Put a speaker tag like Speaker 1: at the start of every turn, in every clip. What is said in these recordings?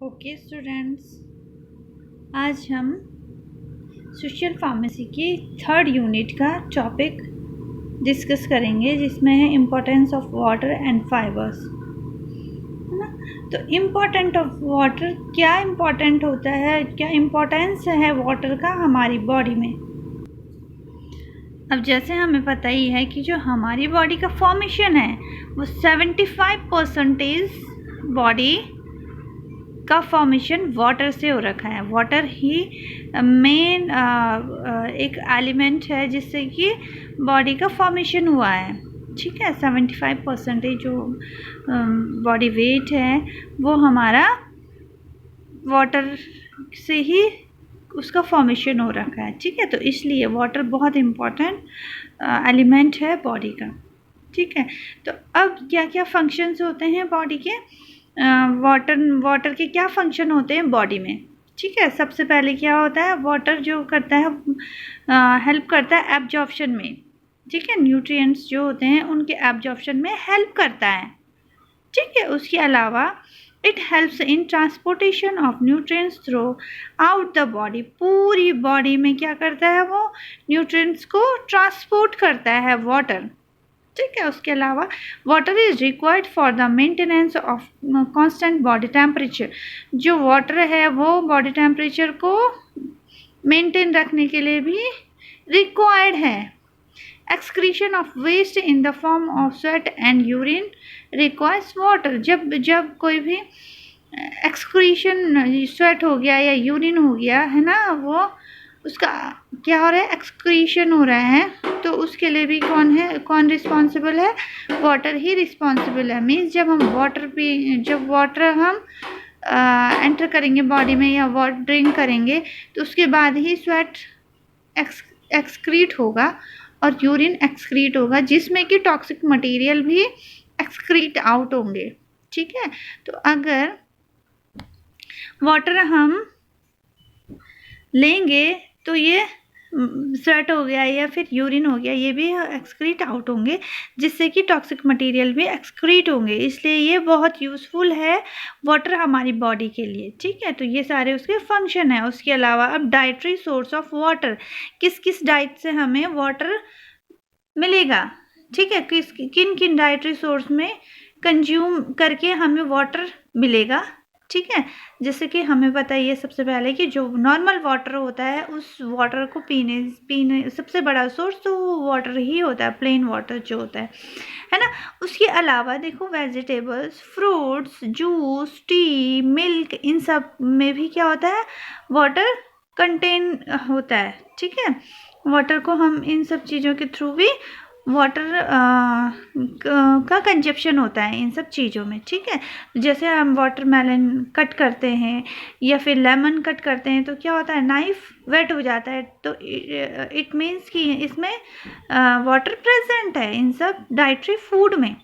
Speaker 1: Okay students, आज हम social pharmacy की थर्ड यूनिट का टॉपिक डिस्कस करेंगे जिसमें है importance of water and fibres, है ना। तो इम्पोर्टेंट ऑफ वाटर, क्या इम्पोर्टेंट होता है, क्या इम्पोर्टेंस है वाटर का हमारी बॉडी में। अब जैसे हमें पता ही है कि जो हमारी बॉडी का फॉर्मेशन है वो 75% बॉडी का फॉर्मेशन वाटर से हो रखा है। वाटर ही मेन एक एलिमेंट है जिससे कि बॉडी का फॉर्मेशन हुआ है, ठीक है। 75% जो बॉडी वेट है वो हमारा वाटर से ही उसका फॉर्मेशन हो रखा है, ठीक है। तो इसलिए वाटर बहुत इम्पोर्टेंट एलिमेंट है बॉडी का, ठीक है। तो अब क्या क्या फंक्शंस होते हैं बॉडी के, वाटर के क्या फंक्शन होते हैं बॉडी में, ठीक है। सबसे पहले क्या होता है, वाटर जो करता है हेल्प करता है एब्जॉर्प्शन में, ठीक है। न्यूट्रिएंट्स जो होते हैं उनके एब्जॉर्प्शन में हेल्प करता है, ठीक है। उसके अलावा it helps in transportation of nutrients through out the body. पूरी बॉडी में क्या करता है, वो न्यूट्रिएंट्स को ट्रांसपोर्ट करता है वाटर, ठीक है। उसके अलावा water is required for the maintenance of constant body temperature. जो वाटर है वो बॉडी टेम्परेचर को मेंटेन रखने के लिए भी रिक्वायर्ड है। Excretion of waste in the form of sweat and urine requires water. जब कोई भी एक्सक्रीशन, स्वेट हो गया या यूरिन हो गया है ना, वो उसका क्या हो रहा है, एक्सक्रीशन हो रहा है, तो उसके लिए भी कौन रिस्पॉन्सिबल है, वाटर ही रिस्पॉन्सिबल है। मीन्स जब वाटर हम एंटर करेंगे बॉडी में या वाटर ड्रिंक करेंगे तो उसके बाद ही स्वेट एक्सक्रीट होगा और यूरिन एक्सक्रीट होगा, जिसमें कि टॉक्सिक मटेरियल भी एक्सक्रीट आउट होंगे, ठीक है। तो अगर वाटर हम लेंगे तो ये स्वेट हो गया या फिर यूरिन हो गया, ये भी एक्सक्रीट आउट होंगे, जिससे कि टॉक्सिक मटेरियल भी एक्सक्रीट होंगे। इसलिए ये बहुत यूज़फुल है वाटर हमारी बॉडी के लिए, ठीक है। तो ये सारे उसके फंक्शन है। उसके अलावा अब डाइटरी सोर्स ऑफ वाटर, किस किस डाइट से हमें वाटर मिलेगा, ठीक है। किन किन डाइटरी सोर्स में कंज्यूम करके हमें वाटर मिलेगा, ठीक है। जैसे कि हमें पता ही है सबसे पहले कि जो नॉर्मल वाटर होता है उस वाटर को पीने सबसे बड़ा सोर्स तो वो वाटर ही होता है, प्लेन वाटर जो होता है ना। उसके अलावा देखो vegetables, fruits, juice, tea, milk, इन सब में भी क्या होता है, वाटर कंटेन होता है, ठीक है। वाटर को हम इन सब चीज़ों के थ्रू भी वाटर का कंजप्शन होता है इन सब चीज़ों में, ठीक है। जैसे हम वाटरमेलन कट करते हैं या फिर लेमन कट करते हैं तो क्या होता है, नाइफ वेट हो जाता है, तो इट मीन्स कि इसमें वाटर प्रेजेंट है इन सब डाइटरी फूड में,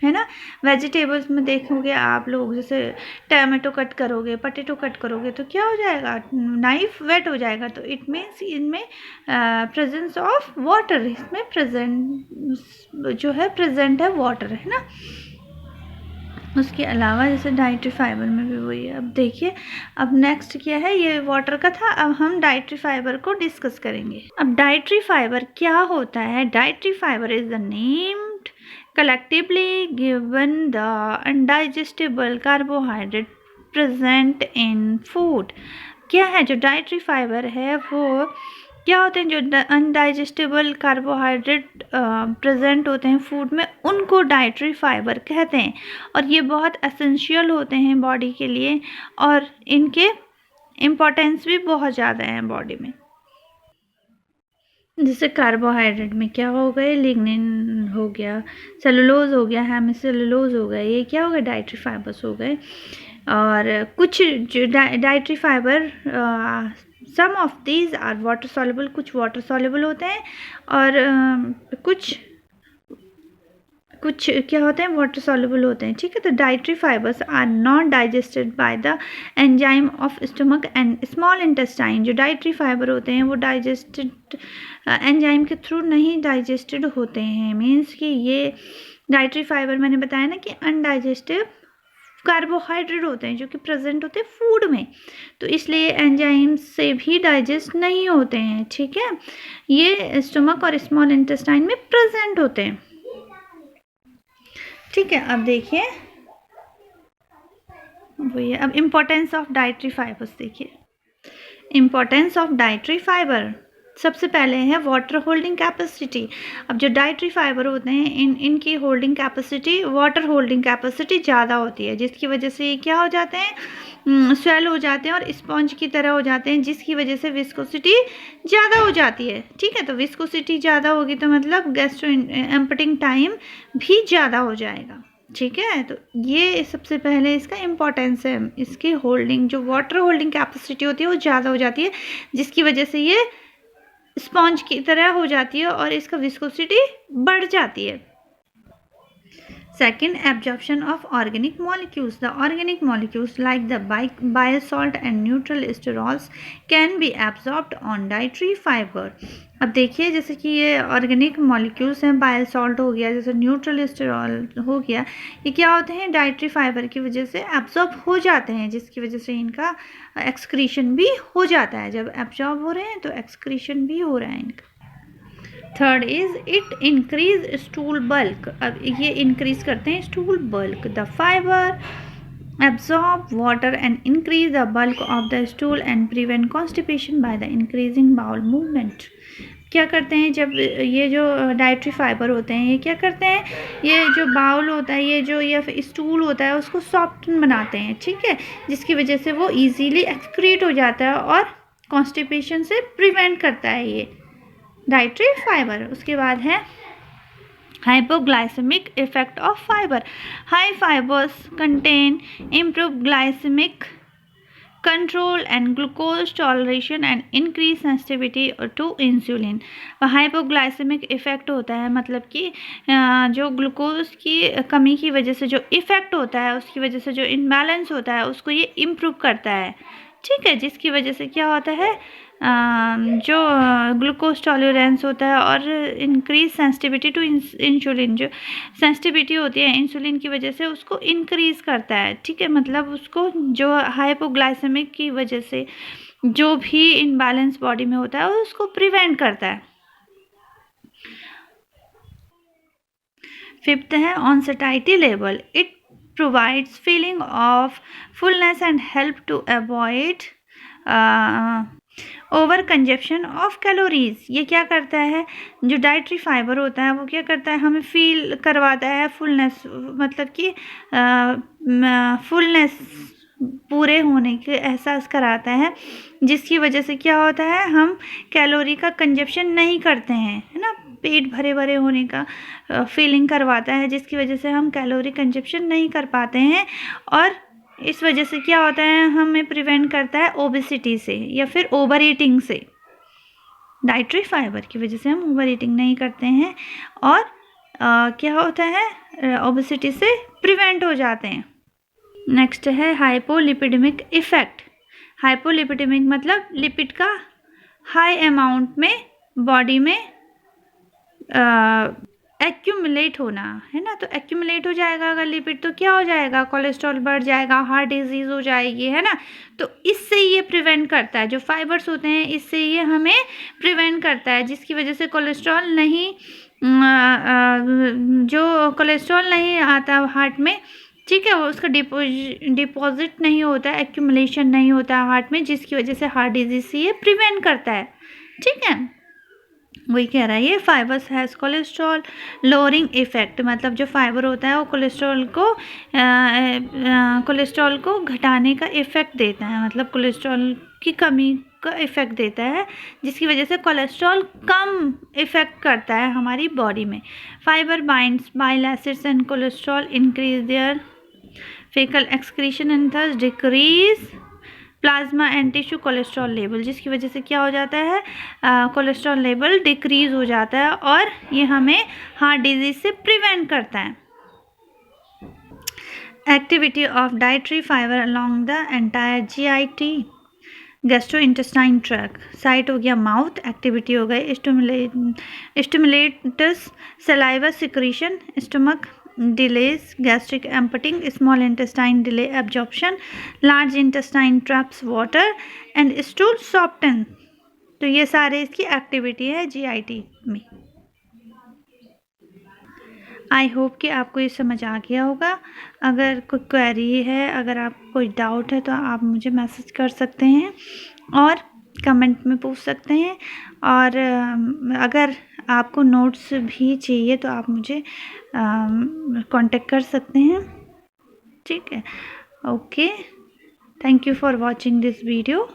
Speaker 1: है ना। वेजिटेबल्स में देखोगे आप लोग, जैसे टमाटो कट करोगे, पटेटो कट करोगे तो क्या हो जाएगा, नाइफ वेट हो जाएगा, तो इट मीन्स इनमें प्रेजेंस ऑफ वाटर, इसमें प्रेजेंट जो है प्रेजेंट है वाटर, है ना। उसके अलावा जैसे डाइटरी फाइबर में भी वही है। अब देखिए, अब नेक्स्ट क्या है, ये वाटर का था, अब हम डाइटरी फाइबर को डिस्कस करेंगे। अब डाइटरी फाइबर क्या होता है, dietary fibre is the named collectively given the undigestible carbohydrate present in food। क्या है जो डाइटरी फाइबर है, वो क्या होते हैं, जो अनडाइजेस्टेबल कार्बोहाइड्रेट प्रेजेंट होते हैं फूड में, उनको डाइटरी फाइबर कहते हैं। और ये बहुत एसेंशियल होते हैं बॉडी के लिए और इनके इम्पोर्टेंस भी बहुत ज़्यादा है बॉडी में। जैसे कार्बोहाइड्रेट में क्या हो गए, लिग्निन हो गया, सेलुलोज हो गया, हेमिसेलुलोज हो गया, ये क्या हो गए, डाइटरी फाइबर्स हो गए। और कुछ जो dietary fibre, some of these are water soluble, कुछ वाटर सॉल्युबल होते हैं और कुछ क्या होते हैं, वाटर सॉल्युबल होते हैं, ठीक है। तो dietary fibres are not digested by the enzyme of stomach and small intestine. जो डाइटरी फाइबर होते हैं वो डाइजेस्टेड एंजाइम के थ्रू नहीं डाइजेस्टेड होते हैं। मीन्स कि ये डाइटरी फाइबर मैंने बताया ना कि अनडाइजेस्टिव कार्बोहाइड्रेट होते हैं जो कि प्रेजेंट होते हैं फूड में, तो इसलिए एंजाइम से भी डाइजेस्ट नहीं होते हैं, ठीक है। ये स्टमक और स्मॉल इंटेस्टाइन में प्रेजेंट होते हैं, ठीक है। अब देखिए वही अब इम्पोर्टेंस ऑफ डाइटरी फाइबर्स देखिए। इम्पोर्टेंस ऑफ डाइटरी फाइबर, सबसे पहले है वाटर होल्डिंग कैपेसिटी। अब जो डाइटरी फाइबर होते हैं इनकी holding capacity, water holding capacity ज़्यादा होती है, जिसकी वजह से ये क्या हो जाते हैं, स्वेल हो जाते हैं और स्पॉन्ज की तरह हो जाते हैं, जिसकी वजह से विस्कोसिटी ज़्यादा हो जाती है, ठीक है। तो विस्कोसिटी ज़्यादा होगी तो मतलब गैस्ट्रो एम्पटिंग टाइम भी ज़्यादा हो जाएगा, ठीक है। तो ये सबसे पहले इसका इम्पोर्टेंस है, इसकी होल्डिंग जो वाटर होल्डिंग कैपेसिटी होती है वो ज़्यादा हो जाती है, जिसकी वजह से ये स्पॉन्ज की तरह हो जाती है और इसका विस्कोसिटी बढ़ जाती है। Second, absorption of organic molecules. The organic molecules like the bile salt and neutral sterols can be absorbed on dietary fiber. अब देखिए जैसे कि ये ऑर्गेनिक मॉलिक्यूल्स हैं, बाइल सॉल्ट हो गया, जैसे न्यूट्रल स्टेरॉल हो गया, ये क्या होते हैं डाइटरी फाइबर की वजह से एब्जॉर्ब हो जाते हैं, जिसकी वजह से इनका एक्सक्रीशन भी हो जाता है। जब एब्जॉर्ब हो रहे हैं तो एक्सक्रीशन भी हो रहा है इनका। Third is it increase stool bulk. अब ये इंक्रीज करते हैं stool bulk. The fibre absorb water and increase the bulk of the stool and prevent constipation by the increasing bowel movement. क्या करते हैं जब ये जो डाइटरी फाइबर होते हैं ये क्या करते हैं, ये जो बाउल होता है ये जो या फिर स्टूल होता है उसको सॉफ्टन बनाते हैं, ठीक है, जिसकी वजह से वो इजीली एक्सक्रीट हो जाता है और कॉन्स्टिपेशन से प्रिवेंट करता है ये डाइटरी फाइबर। उसके बाद है hypoglycemic effect of fiber. High fibers contain improved glycemic control and glucose toleration and increased sensitivity to insulin. Hypoglycaemic effect होता है मतलब कि जो ग्लूकोज की कमी की वजह से जो इफ़ेक्ट होता है उसकी वजह से जो इम्बैलेंस होता है उसको ये इम्प्रूव करता है, ठीक है, जिसकी वजह से क्या होता है जो ग्लूकोज टॉलरेंस होता है और इंक्रीज सेंसिटिविटी टू इंसुलिन, जो सेंसिटिविटी होती है इंसुलिन की वजह से उसको इंक्रीज़ करता है, ठीक है, मतलब उसको जो हाइपोग्लाइसेमिक की वजह से जो भी इनबैलेंस बॉडी में होता है उसको प्रिवेंट करता है। फिफ्थ है on satisfactory level, it provides feeling of fullness and help to avoid over consumption of calories. ये क्या करता है, जो डाइटरी फाइबर होता है वो क्या करता है, हमें फील करवाता है फुलनेस, मतलब कि फुलनेस पूरे होने के एहसास कराता है, जिसकी वजह से क्या होता है हम कैलोरी का कंजप्शन नहीं करते हैं, है ना, पेट भरे भरे होने का फीलिंग करवाता है, जिसकी वजह से हम कैलोरी कंजप्शन नहीं कर पाते हैं और इस वजह से क्या होता है हमें प्रिवेंट करता है ओबेसिटी से या फिर ओवर ईटिंग से। डाइटरी फाइबर की वजह से हम ओवर ईटिंग नहीं करते हैं और क्या होता है ओबेसिटी से प्रिवेंट हो जाते हैं। नेक्स्ट है हाइपोलिपिडेमिक इफ़ेक्ट। हाइपोलिपिडेमिक मतलब लिपिड का हाई अमाउंट में बॉडी में एक्यूमुलेट होना, है ना, तो एक्यूमुलेट हो जाएगा अगर लिपिड तो क्या हो जाएगा, कोलेस्ट्रॉल बढ़ जाएगा, हार्ट डिजीज़ हो जाएगी, है ना, तो इससे ये प्रिवेंट करता है, जो फाइबर्स होते हैं इससे ये हमें प्रिवेंट करता है, जिसकी वजह से कोलेस्ट्रॉल नहीं जो कोलेस्ट्रॉल नहीं आता हार्ट में, ठीक है, वो उसका डिपॉजिट नहीं होता है, एक्यूमुलेशन नहीं होता है हार्ट में, जिसकी वजह से हार्ट डिजीज़ से ये प्रिवेंट करता है, ठीक है। वही कह रहा है ये fibres has cholesterol lowering effect, मतलब जो फाइबर होता है वो कोलेस्ट्रॉल को घटाने का इफ़ेक्ट देता है, मतलब कोलेस्ट्रॉल की कमी का इफ़ेक्ट देता है, जिसकी वजह से कोलेस्ट्रॉल कम इफ़ेक्ट करता है हमारी बॉडी में। Fibre binds bile acids and cholesterol increase their fecal excretion and thus decrease plasma and tissue cholesterol level, जिसकी वजह से क्या हो जाता है कोलेस्ट्रॉल लेवल डिक्रीज हो जाता है और ये हमें हार्ट डिजीज से प्रिवेंट करता है। Activity of dietary fibre along the entire GIT gastro intestine tract, site हो गया माउथ, एक्टिविटी हो गई stimulates saliva secretion, stomach delays gastric emptying, small intestine delay absorption, large intestine traps water and stool soften। तो ये सारे इसकी activity है GIT में। आई होप कि आपको ये समझ आ गया होगा। अगर कोई क्वेरी है, अगर आपको कोई डाउट है तो आप मुझे मैसेज कर सकते हैं और कमेंट में पूछ सकते हैं। और अगर आपको नोट्स भी चाहिए तो आप मुझे कांटेक्ट कर सकते हैं। ठीक है, okay, thank you for watching this video.